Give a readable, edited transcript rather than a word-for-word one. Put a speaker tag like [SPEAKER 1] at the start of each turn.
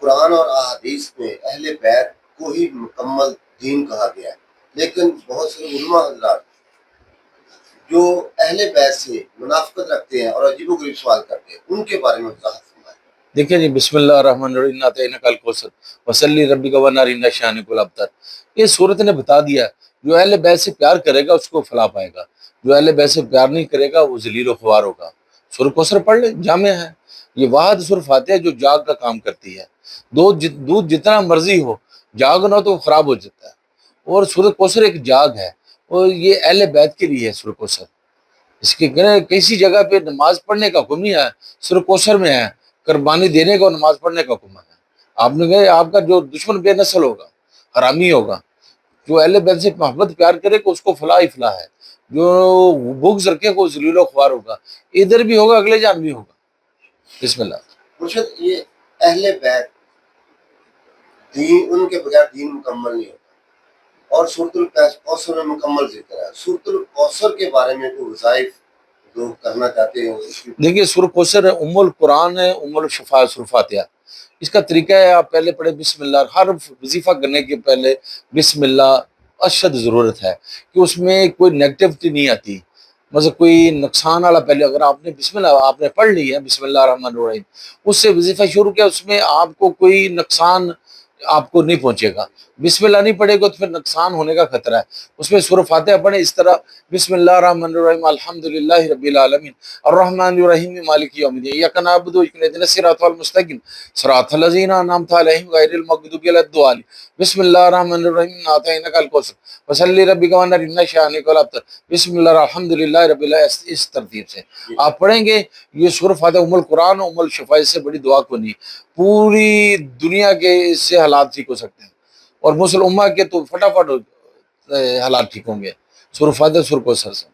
[SPEAKER 1] قرآن اور احادیث میں اہل بیت کو ہی مکمل دین کہا گیا ہے، لیکن بہت سے علماء حضرات جو اہل بیت سے منافقت رکھتے ہیں اور عجیب و غریب سوال کرتے ہیں، ان کے بارے میں وضاحت فرمائیں۔
[SPEAKER 2] دیکھیں جی، بسم اللہ الرحمن الرحیم، انا اعطیناک الکوثر فصلی لربک وانحر ان شانک الابتر، یہ صورت نے بتا دیا جو اہل بیت سے پیار کرے گا اس کو فلاح پائے گا، جو اہل بیت سے پیار نہیں کرے گا وہ ذلیل و خوار ہوگا۔ سورہ کوثر پڑھ لیں، جامع ہے یہ، واحد سورہ فاتحہ جو جاگ کا کام کرتی ہے۔ دودھ جتنا مرضی ہو، جاگ نہ ہو تو وہ خراب ہو جاتا ہے، اور سورہ کوثر ایک جاگ ہے، اور یہ اہل بیت کے لیے ہے سورہ کوثر۔ اس کے کسی جگہ پہ نماز پڑھنے کا حکم نہیں ہے، سورہ کوثر میں ہے قربانی دینے کا اور نماز پڑھنے کا حکم ہے۔ آپ نے کہا آپ کا جو دشمن بے نسل ہوگا، حرامی ہوگا، جو اہل بیت سے محبت پیار کرے کہ اس کو فلاح ہی فلاح ہے، جو بغض رکھے کو ذلیل و خوار ہوگا، ادھر بھی ہوگا اگلے جان بھی ہوگا۔ بسم اللہ۔
[SPEAKER 1] مرشد، یہ اہل بیت دین، ان کے بغیر دین مکمل نہیں ہوتا، اور سورۃ الکوثر میں مکمل ذکر ہے۔ سورۃ الکوثر کے بارے میں کوئی وظائف جو کرنا چاہتے ہیں اس کی؟
[SPEAKER 2] دیکھیے سورہ کوثر ام القرآن ہے، ام الشفاء سورہ فاتحہ۔ اس کا طریقہ ہے آپ پہلے پڑھیں بسم اللہ، ہر وظیفہ کرنے کے پہلے بسم اللہ اشد ضرورت ہے کہ اس میں کوئی نیگیٹیوٹی نہیں آتی، مطلب کوئی نقصان والا۔ پہلے اگر آپ نے بسم اللہ آپ نے پڑھ لی ہے بسم اللہ الرحمن الرحیم، اس سے وظیفہ شروع کیا، اس میں آپ کو کوئی نقصان آپ کو نہیں پہنچے گا۔ بسم اللہ نہیں پڑھے گا تو پھر نقصان ہونے کا خطرہ ہے۔ اس میں سورہ فاتحہ پڑھیں اس طرح، بسم اللہ الرحمن الرحیم الحمدللہ رب العالمین الرحمن الرحیم مالک یوم الدین ایاک نعبد و ایاک نستعین صراط المستقیم صراط الذین انعمت علیہم غیر المغضوب علیہم الضالین۔ بسم اللہ الرحمن الرحیم انا اعطیناک الکوثر فصلی لربک وانحر ان شانک الابتر۔ بسم اللہ الحمدللہ رب العالمین، اس ترتیب سے آپ پڑھیں گے۔ یہ سورہ فاتحہ ام القرآن ام الشفاء، سے بڑی دعا کو نہیں، پوری دنیا کے اس سے حالات ٹھیک ہو سکتے ہیں، اور مسلم امہ کے تو فٹافٹ حالات ٹھیک ہوں گے سورہ فاتحہ سورہ کوثر سے۔